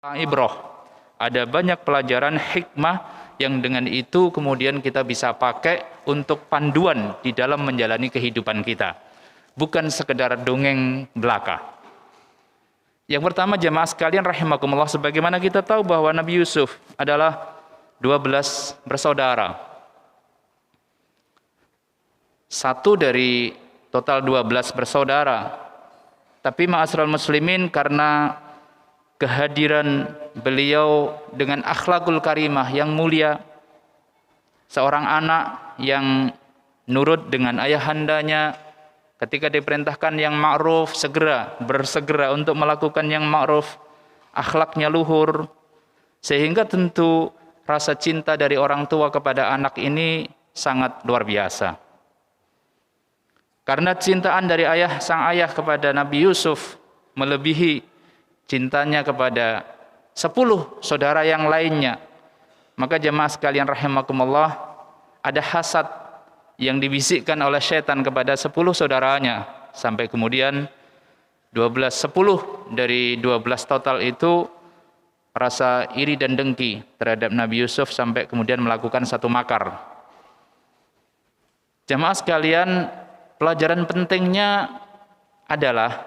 Ibrah. Ada banyak pelajaran hikmah yang dengan itu kemudian kita bisa pakai untuk panduan di dalam menjalani kehidupan kita. Bukan sekedar dongeng belaka. Yang pertama jemaah sekalian rahimakumullah, sebagaimana kita tahu bahwa Nabi Yusuf adalah 12 bersaudara. Satu dari total 12 bersaudara. Tapi ma'asyiral muslimin, karena kehadiran beliau dengan akhlakul karimah yang mulia, seorang anak yang nurut dengan ayahandanya, ketika diperintahkan yang ma'ruf bersegera untuk melakukan yang ma'ruf, akhlaknya luhur, sehingga tentu rasa cinta dari orang tua kepada anak ini sangat luar biasa. Karena cintaan dari sang ayah kepada Nabi Yusuf melebihi cintanya kepada 10 saudara yang lainnya, maka jemaah sekalian rahimakumullah, ada hasad yang dibisikkan oleh syaitan kepada 10 saudaranya, sampai kemudian 10 dari 12 total itu rasa iri dan dengki terhadap Nabi Yusuf sampai kemudian melakukan satu makar. Jemaah sekalian, pelajaran pentingnya adalah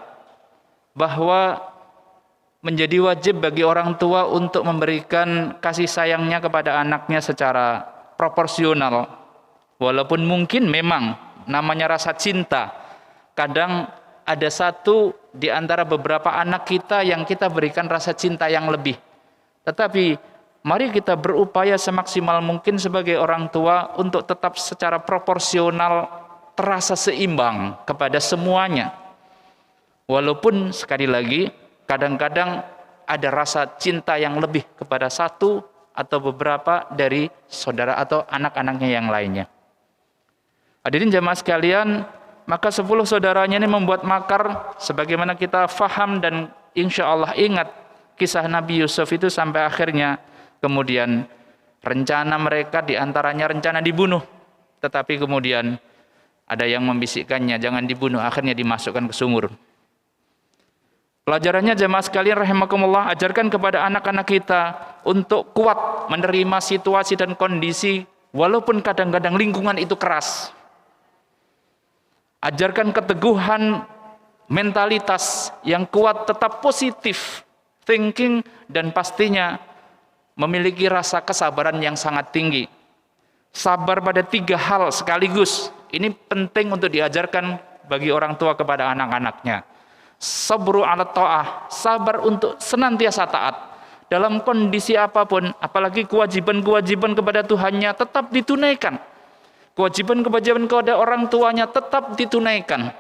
bahwa menjadi wajib bagi orang tua untuk memberikan kasih sayangnya kepada anaknya secara proporsional. Walaupun mungkin memang namanya rasa cinta, kadang ada satu di antara beberapa anak kita yang kita berikan rasa cinta yang lebih. Tetapi mari kita berupaya semaksimal mungkin sebagai orang tua untuk tetap secara proporsional terasa seimbang kepada semuanya. Walaupun sekali lagi kadang-kadang ada rasa cinta yang lebih kepada satu atau beberapa dari saudara atau anak-anaknya yang lainnya. Hadirin jamaah sekalian, maka 10 saudaranya ini membuat makar, sebagaimana kita faham dan insya Allah ingat kisah Nabi Yusuf itu sampai akhirnya kemudian rencana mereka diantaranya rencana dibunuh, tetapi kemudian ada yang membisikkannya jangan dibunuh, akhirnya dimasukkan ke sumur. Pelajarannya jemaah sekalian rahimakumullah, ajarkan kepada anak-anak kita untuk kuat menerima situasi dan kondisi walaupun kadang-kadang lingkungan itu keras. Ajarkan keteguhan mentalitas yang kuat, tetap positif thinking, dan pastinya memiliki rasa kesabaran yang sangat tinggi. Sabar pada 3 hal sekaligus. Ini penting untuk diajarkan bagi orang tua kepada anak-anaknya. Sabru ala ta'ah, sabar untuk senantiasa taat dalam kondisi apapun, apalagi kewajiban-kewajiban kepada Tuhannya tetap ditunaikan. Kewajiban-kewajiban kepada orang tuanya tetap ditunaikan.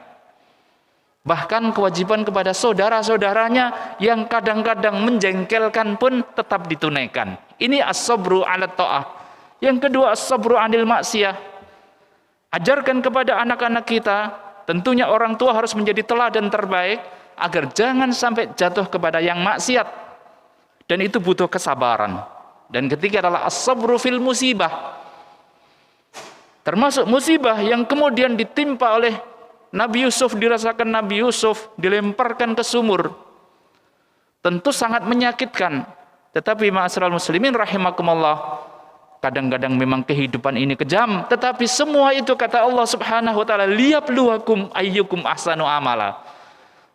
Bahkan kewajiban kepada saudara-saudaranya yang kadang-kadang menjengkelkan pun tetap ditunaikan. Ini as-sabru ala ta'ah. Yang kedua, as-sabru anil maksiyah. Ajarkan kepada anak-anak kita, tentunya orang tua harus menjadi teladan terbaik agar jangan sampai jatuh kepada yang maksiat. Dan itu butuh kesabaran. Dan ketiga adalah as-sabru fil musibah. Termasuk musibah yang kemudian ditimpa oleh Nabi Yusuf, dirasakan Nabi Yusuf, dilemparkan ke sumur. Tentu sangat menyakitkan. Tetapi ma'asyiral muslimin rahimakumullah, kadang-kadang memang kehidupan ini kejam, tetapi semua itu kata Allah Subhanahu wa taala, liyabluwakum ayyukum ahsanu amala.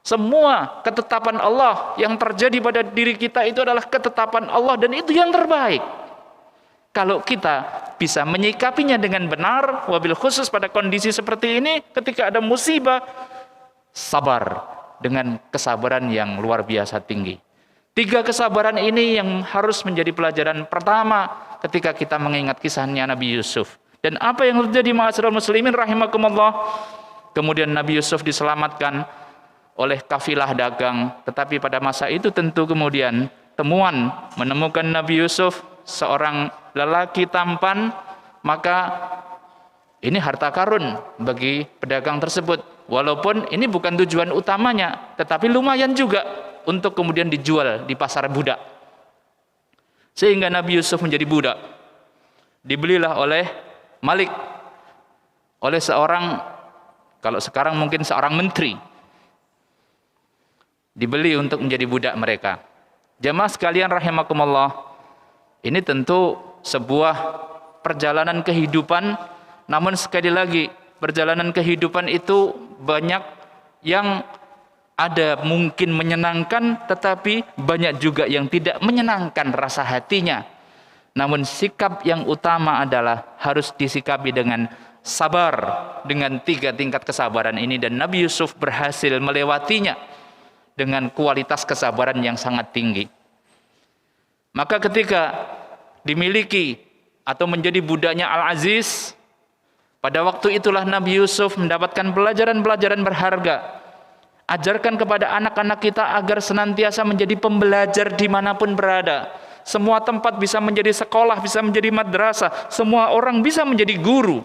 Semua ketetapan Allah yang terjadi pada diri kita itu adalah ketetapan Allah dan itu yang terbaik. Kalau kita bisa menyikapinya dengan benar, wabil khusus pada kondisi seperti ini, ketika ada musibah, sabar dengan kesabaran yang luar biasa tinggi. 3 kesabaran ini yang harus menjadi pelajaran pertama ketika kita mengingat kisahnya Nabi Yusuf. Dan apa yang terjadi ma'asyiral muslimin rahimakumullah, kemudian Nabi Yusuf diselamatkan oleh kafilah dagang. Tetapi pada masa itu tentu kemudian temuan menemukan Nabi Yusuf seorang lelaki tampan, maka ini harta karun bagi pedagang tersebut. Walaupun ini bukan tujuan utamanya, tetapi lumayan juga untuk kemudian dijual di pasar budak. Sehingga Nabi Yusuf menjadi budak. Dibelilah oleh Malik, oleh seorang, kalau sekarang mungkin seorang menteri. Dibeli untuk menjadi budak mereka. Jamaah sekalian rahimakumullah, ini tentu sebuah perjalanan kehidupan, namun sekali lagi perjalanan kehidupan itu banyak yang ada mungkin menyenangkan, tetapi banyak juga yang tidak menyenangkan rasa hatinya. Namun sikap yang utama adalah harus disikapi dengan sabar, dengan 3 tingkat kesabaran ini, dan Nabi Yusuf berhasil melewatinya dengan kualitas kesabaran yang sangat tinggi. Maka ketika dimiliki atau menjadi budaknya Al-Aziz, pada waktu itulah Nabi Yusuf mendapatkan pelajaran-pelajaran berharga. Ajarkan kepada anak-anak kita agar senantiasa menjadi pembelajar dimanapun berada. Semua tempat bisa menjadi sekolah, bisa menjadi madrasah. Semua orang bisa menjadi guru.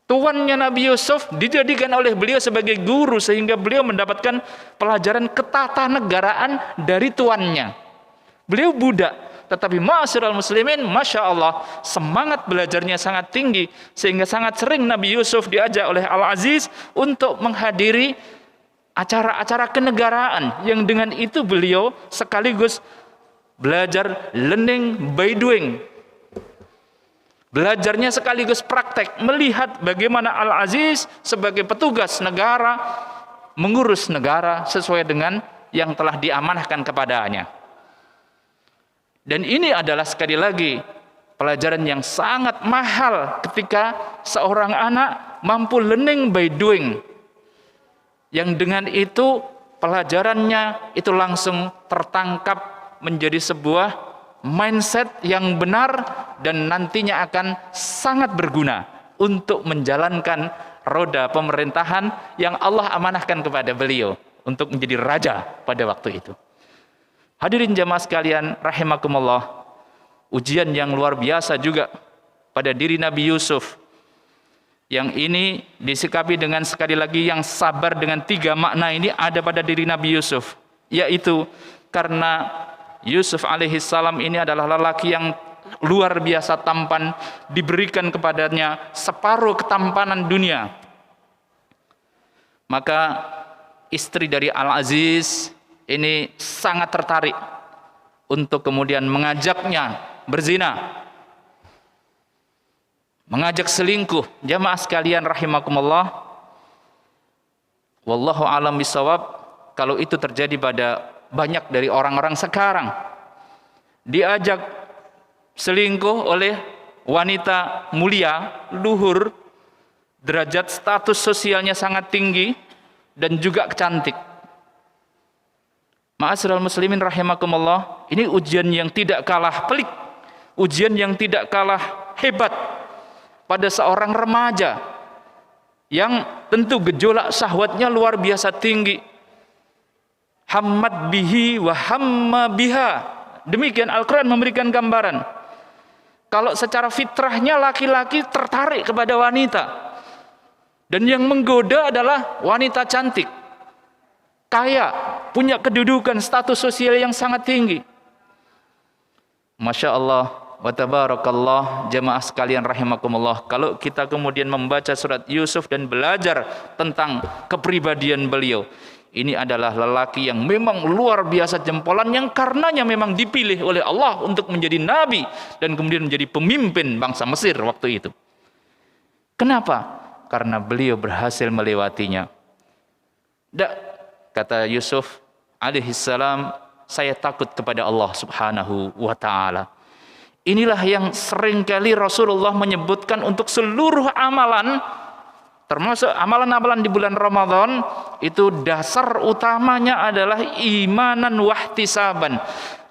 Tuannya Nabi Yusuf dijadikan oleh beliau sebagai guru, sehingga beliau mendapatkan pelajaran ketatanegaraan dari tuannya. Beliau budak, tetapi ma'asyiral muslimin, Masya Allah, semangat belajarnya sangat tinggi, sehingga sangat sering Nabi Yusuf diajak oleh Al-Aziz untuk menghadiri acara-acara kenegaraan, yang dengan itu beliau sekaligus belajar learning by doing. Belajarnya sekaligus praktek, melihat bagaimana Al-Aziz sebagai petugas negara mengurus negara sesuai dengan yang telah diamanahkan kepadanya. Dan ini adalah sekali lagi pelajaran yang sangat mahal ketika seorang anak mampu learning by doing, yang dengan itu pelajarannya itu langsung tertangkap menjadi sebuah mindset yang benar, dan nantinya akan sangat berguna untuk menjalankan roda pemerintahan yang Allah amanahkan kepada beliau untuk menjadi raja pada waktu itu. Hadirin jamaah sekalian rahimakumullah, ujian yang luar biasa juga pada diri Nabi Yusuf, yang ini disikapi dengan sekali lagi yang sabar, dengan 3 makna ini ada pada diri Nabi Yusuf, yaitu karena Yusuf alaihissalam ini adalah lelaki yang luar biasa tampan, diberikan kepadanya separuh ketampanan dunia. Maka istri dari Al-Aziz ini sangat tertarik untuk kemudian mengajaknya berzina, mengajak selingkuh. Jamaah sekalian rahimakumullah, wallahu alam bisawab, kalau itu terjadi pada banyak dari orang-orang sekarang, diajak selingkuh oleh wanita mulia, luhur, derajat status sosialnya sangat tinggi, dan juga cantik. Ma'asyiral muslimin rahimakumullah, ini ujian yang tidak kalah pelik, ujian yang tidak kalah hebat pada seorang remaja yang tentu gejolak syahwatnya luar biasa tinggi. Hammad bihi wa hamma biha. Demikian Al-Quran memberikan gambaran. Kalau secara fitrahnya laki-laki tertarik kepada wanita, dan yang menggoda adalah wanita cantik, kaya, punya kedudukan status sosial yang sangat tinggi. Masya Allah wa tabarakallah, jamaah sekalian rahimakumullah, kalau kita kemudian membaca surat Yusuf dan belajar tentang kepribadian beliau, ini adalah lelaki yang memang luar biasa jempolan, yang karenanya memang dipilih oleh Allah untuk menjadi nabi dan kemudian menjadi pemimpin bangsa Mesir waktu itu. Kenapa? Karena beliau berhasil melewatinya. Kata Yusuf alaihissalam, saya takut kepada Allah subhanahu wa ta'ala. Inilah yang seringkali Rasulullah menyebutkan untuk seluruh amalan, termasuk amalan-amalan di bulan Ramadan, itu dasar utamanya adalah imanan wahtisaban.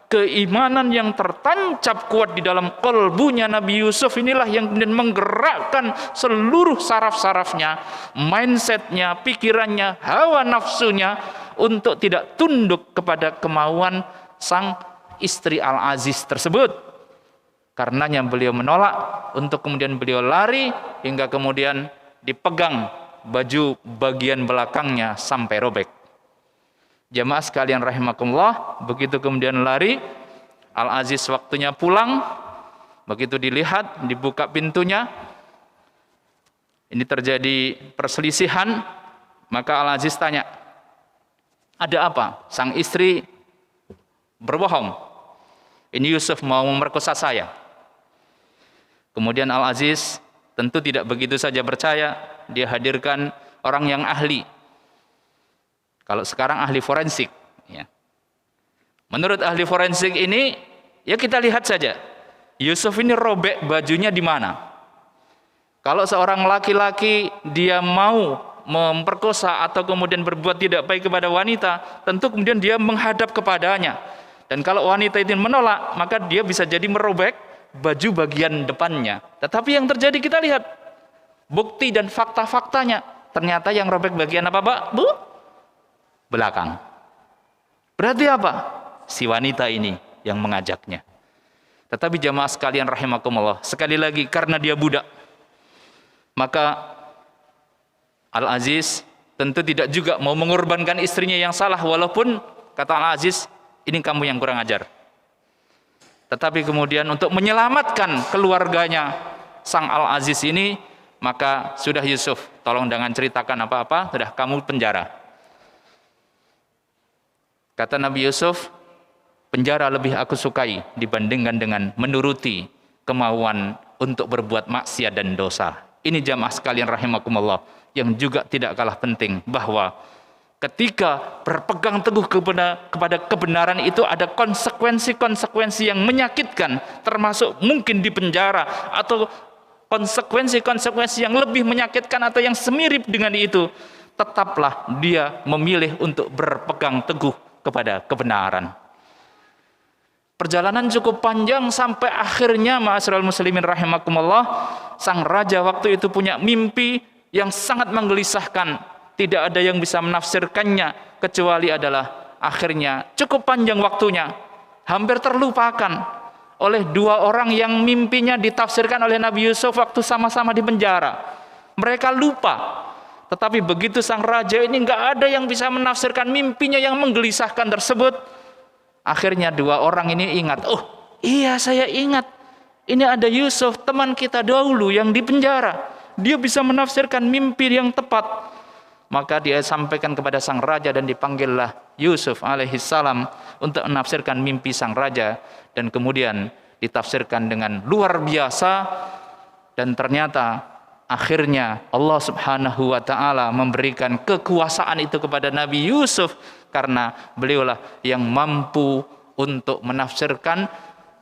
Keimanan yang tertancap kuat di dalam qalbunya Nabi Yusuf inilah yang kemudian menggerakkan seluruh saraf-sarafnya, mindsetnya, pikirannya, hawa nafsunya, untuk tidak tunduk kepada kemauan sang istri Al-Aziz tersebut. Karenanya beliau menolak, untuk kemudian beliau lari hingga kemudian dipegang baju bagian belakangnya sampai robek. Jamaah sekalian rahimakumullah, begitu kemudian lari, Al-Aziz waktunya pulang, begitu dilihat, dibuka pintunya, ini terjadi perselisihan, maka Al-Aziz tanya, ada apa? Sang istri berbohong. Ini Yusuf mau memerkosa saya. Kemudian Al-Aziz tentu tidak begitu saja percaya, dia hadirkan orang yang ahli. Kalau sekarang ahli forensik, ya. Menurut ahli forensik ini, ya kita lihat saja, Yusuf ini robek bajunya di mana. Kalau seorang laki-laki dia mau memperkosa atau kemudian berbuat tidak baik kepada wanita, tentu kemudian dia menghadap kepadanya. Dan kalau wanita itu menolak, maka dia bisa jadi merobek baju bagian depannya. Tetapi yang terjadi kita lihat bukti dan fakta-faktanya. Ternyata yang robek bagian apa, Pak? Bu? Belakang. Berarti apa? Si wanita ini yang mengajaknya. Tetapi jamaah sekalian rahimakumullah, sekali lagi karena dia budak, maka Al-Aziz tentu tidak juga mau mengorbankan istrinya yang salah, walaupun kata Al-Aziz, ini kamu yang kurang ajar. Tetapi kemudian untuk menyelamatkan keluarganya sang Al-Aziz ini, maka sudah Yusuf, tolong jangan ceritakan apa-apa, sudah kamu penjara. Kata Nabi Yusuf, penjara lebih aku sukai dibandingkan dengan menuruti kemauan untuk berbuat maksiat dan dosa. Ini jamaah sekalian rahimakumullah, yang juga tidak kalah penting, bahwa ketika berpegang teguh kepada kebenaran itu ada konsekuensi-konsekuensi yang menyakitkan, termasuk mungkin di penjara, atau konsekuensi-konsekuensi yang lebih menyakitkan atau yang semirip dengan itu. Tetaplah dia memilih untuk berpegang teguh kepada kebenaran. Perjalanan cukup panjang sampai akhirnya ma'asyiral muslimin rahimakumullah, sang raja waktu itu punya mimpi yang sangat menggelisahkan. Tidak ada yang bisa menafsirkannya kecuali adalah akhirnya cukup panjang waktunya, hampir terlupakan oleh dua orang yang mimpinya ditafsirkan oleh Nabi Yusuf waktu sama-sama di penjara. Mereka lupa. Tetapi begitu sang raja ini nggak ada yang bisa menafsirkan mimpinya yang menggelisahkan tersebut. Akhirnya dua orang ini ingat, oh iya saya ingat, ini ada Yusuf teman kita dahulu yang di penjara, dia bisa menafsirkan mimpi yang tepat. Maka dia sampaikan kepada sang raja dan dipanggillah Yusuf alaihissalam untuk menafsirkan mimpi sang raja, dan kemudian ditafsirkan dengan luar biasa. Dan ternyata akhirnya Allah subhanahu wa ta'ala memberikan kekuasaan itu kepada Nabi Yusuf, karena beliaulah yang mampu untuk menafsirkan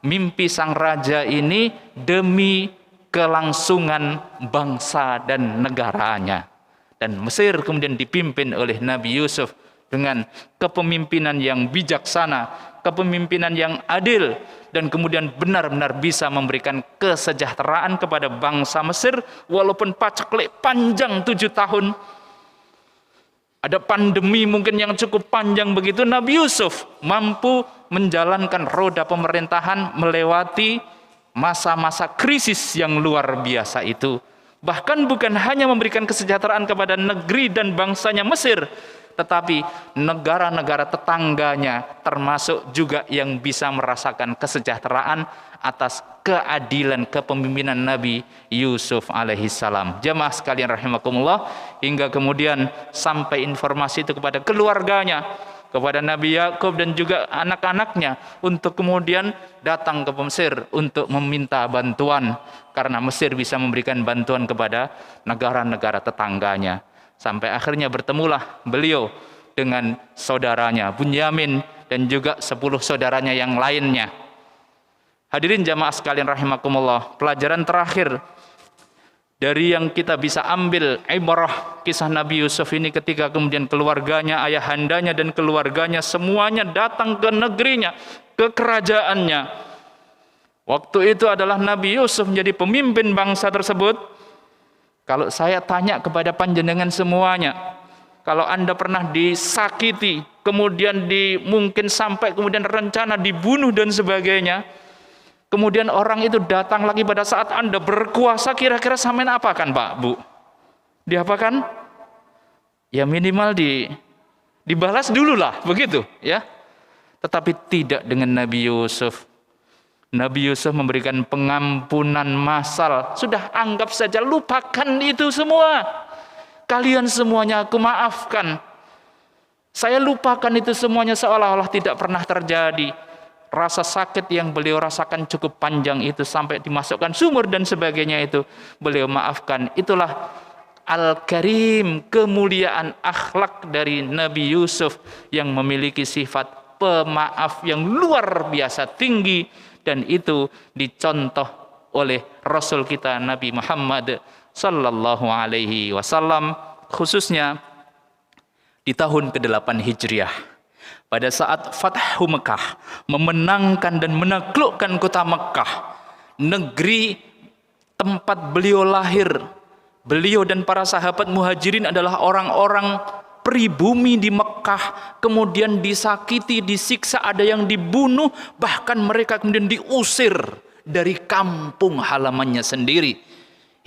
mimpi sang raja ini demi kelangsungan bangsa dan negaranya. Dan Mesir kemudian dipimpin oleh Nabi Yusuf dengan kepemimpinan yang bijaksana, kepemimpinan yang adil, dan kemudian benar-benar bisa memberikan kesejahteraan kepada bangsa Mesir walaupun paceklik panjang 7 tahun. Ada pandemi mungkin yang cukup panjang begitu, Nabi Yusuf mampu menjalankan roda pemerintahan melewati masa-masa krisis yang luar biasa itu. Bahkan bukan hanya memberikan kesejahteraan kepada negeri dan bangsanya Mesir, tetapi negara-negara tetangganya termasuk juga yang bisa merasakan kesejahteraan atas keadilan kepemimpinan Nabi Yusuf alaihissalam. Jamaah sekalian rahimakumullah, hingga kemudian sampai informasi itu kepada keluarganya, kepada Nabi Yakub dan juga anak-anaknya, untuk kemudian datang ke Mesir untuk meminta bantuan, karena Mesir bisa memberikan bantuan kepada negara-negara tetangganya. Sampai akhirnya bertemulah beliau dengan saudaranya Bunyamin dan juga 10 saudaranya yang lainnya. Hadirin jamaah sekalian rahimakumullah, pelajaran terakhir dari yang kita bisa ambil ibrah kisah Nabi Yusuf ini, ketika kemudian keluarganya, ayahandanya dan keluarganya semuanya datang ke negerinya, ke kerajaannya. Waktu itu adalah Nabi Yusuf menjadi pemimpin bangsa tersebut. Kalau saya tanya kepada panjenengan semuanya, kalau Anda pernah disakiti, kemudian mungkin sampai kemudian rencana dibunuh dan sebagainya, kemudian orang itu datang lagi pada saat Anda berkuasa, kira-kira sampean apakan Pak, Bu? Diapakan? Ya minimal dibalas dulu lah, begitu ya. Tetapi tidak dengan Nabi Yusuf. Nabi Yusuf memberikan pengampunan massal. Sudah, anggap saja, lupakan itu semua. Kalian semuanya aku maafkan. Saya lupakan itu semuanya seolah-olah tidak pernah terjadi. Rasa sakit yang beliau rasakan cukup panjang itu sampai dimasukkan sumur dan sebagainya itu beliau maafkan. Itulah Al-Karim, kemuliaan akhlak dari Nabi Yusuf yang memiliki sifat pemaaf yang luar biasa tinggi, dan itu dicontoh oleh Rasul kita Nabi Muhammad sallallahu alaihi wasallam, khususnya di tahun ke-8 Hijriah. Pada saat Fathu Mekah, memenangkan dan menaklukkan kota Mekah, negeri tempat beliau lahir. Beliau dan para sahabat muhajirin adalah orang-orang pribumi di Mekah, kemudian disakiti, disiksa, ada yang dibunuh, bahkan mereka kemudian diusir dari kampung halamannya sendiri.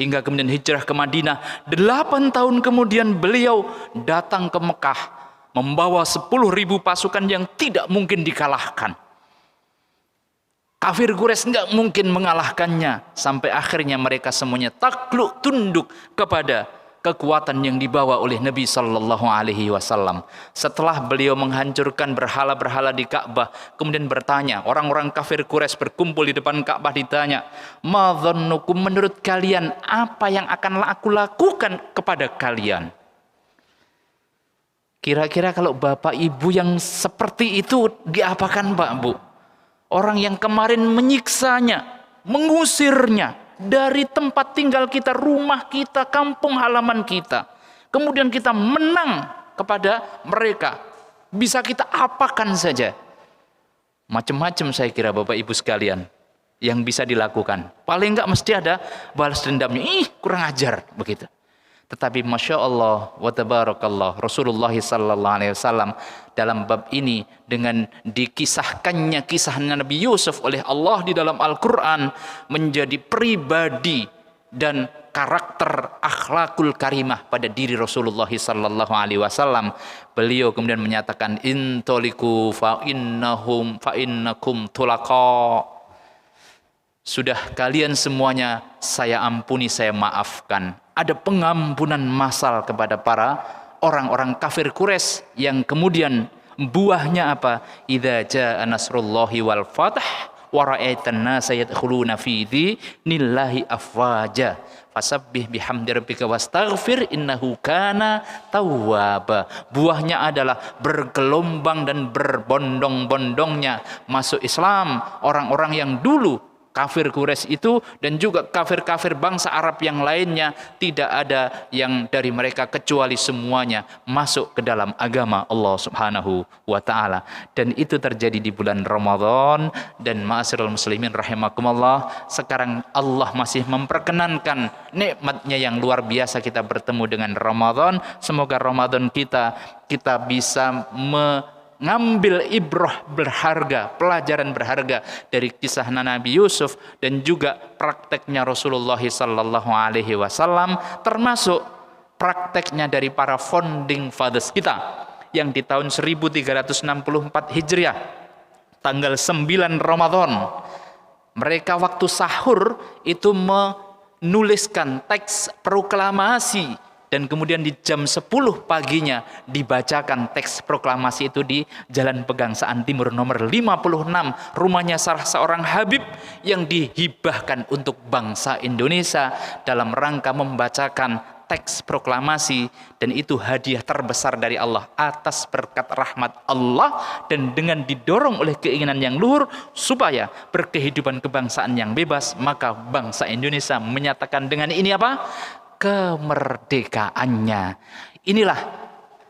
Hingga kemudian hijrah ke Madinah. 8 tahun kemudian beliau datang ke Mekah membawa 10.000 pasukan yang tidak mungkin dikalahkan. Kafir Quraisy nggak mungkin mengalahkannya, sampai akhirnya mereka semuanya takluk tunduk kepada kekuatan yang dibawa oleh Nabi Sallallahu Alaihi Wasallam. Setelah beliau menghancurkan berhala-berhala di Ka'bah, kemudian bertanya, orang-orang kafir Quraisy berkumpul di depan Ka'bah, ditanya, "Ma dhannukum, menurut kalian apa yang akan aku lakukan kepada kalian?" Kira-kira kalau bapak ibu yang seperti itu diapakan Pak Bu? Orang yang kemarin menyiksanya, mengusirnya dari tempat tinggal kita, rumah kita, kampung halaman kita. Kemudian kita menang kepada mereka. Bisa kita apakan saja. Macam-macam saya kira Bapak Ibu sekalian yang bisa dilakukan. Paling enggak mesti ada balas dendamnya. Kurang ajar begitu. Tetapi Masya Allah wa tabarakallah, Rasulullah sallallahu alaihi wasallam dalam bab ini, dengan dikisahkannya kisah Nabi Yusuf oleh Allah di dalam Al-Quran, menjadi pribadi dan karakter akhlakul karimah pada diri Rasulullah sallallahu alaihi wasallam. Beliau kemudian menyatakan, intoliku fa innakum tulaqa. Sudah, kalian semuanya saya ampuni, saya maafkan. Ada pengampunan massal kepada para orang-orang kafir Quraisy yang kemudian buahnya apa? Idza jaa nasrullahi wal fath wa ra'aitan nasa yadkhuluna fi dinillahi afwaja fasabbih bihamdi rabbika wastaghfir innahu kana tawwaba. Buahnya adalah bergelombang dan berbondong-bondongnya masuk Islam orang-orang yang dulu kafir Quraisy itu, dan juga kafir-kafir bangsa Arab yang lainnya. Tidak ada yang dari mereka kecuali semuanya masuk ke dalam agama Allah Subhanahu wa ta'ala. Dan itu terjadi di bulan Ramadan. Dan ma'asyiral muslimin rahimakumullah, sekarang Allah masih memperkenankan nikmatnya yang luar biasa kita bertemu dengan Ramadan. Semoga Ramadan kita bisa ngambil ibrah berharga, pelajaran berharga dari kisah Nabi Yusuf dan juga prakteknya Rasulullah sallallahu alaihi wasallam, termasuk prakteknya dari para founding fathers kita yang di tahun 1364 Hijriah tanggal 9 Ramadan, mereka waktu sahur itu menuliskan teks proklamasi. Dan kemudian di jam 10 paginya dibacakan teks proklamasi itu di Jalan Pegangsaan Timur nomor 56, rumahnya salah seorang Habib yang dihibahkan untuk bangsa Indonesia dalam rangka membacakan teks proklamasi. Dan itu hadiah terbesar dari Allah atas berkat rahmat Allah, dan dengan didorong oleh keinginan yang luhur supaya berkehidupan kebangsaan yang bebas, maka bangsa Indonesia menyatakan dengan ini apa? Kemerdekaannya. Inilah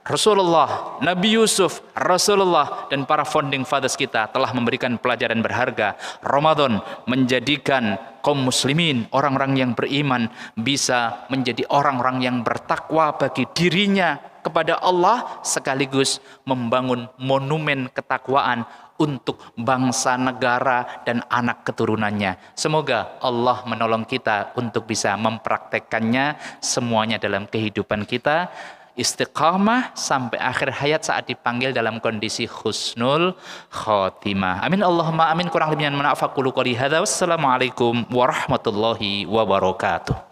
Rasulullah, Nabi Yusuf, Rasulullah, dan para founding fathers kita telah memberikan pelajaran berharga. Ramadan menjadikan kaum muslimin, orang-orang yang beriman, bisa menjadi orang-orang yang bertakwa bagi dirinya kepada Allah, sekaligus membangun monumen ketakwaan untuk bangsa, negara, dan anak keturunannya. Semoga Allah menolong kita untuk bisa mempraktekkannya semuanya dalam kehidupan kita. Istiqamah sampai akhir hayat saat dipanggil dalam kondisi husnul khotimah. Amin Allahumma amin. Kurang lebihnya mohon maaf. Aku qouli hadza. Wassalamualaikum warahmatullahi wabarakatuh.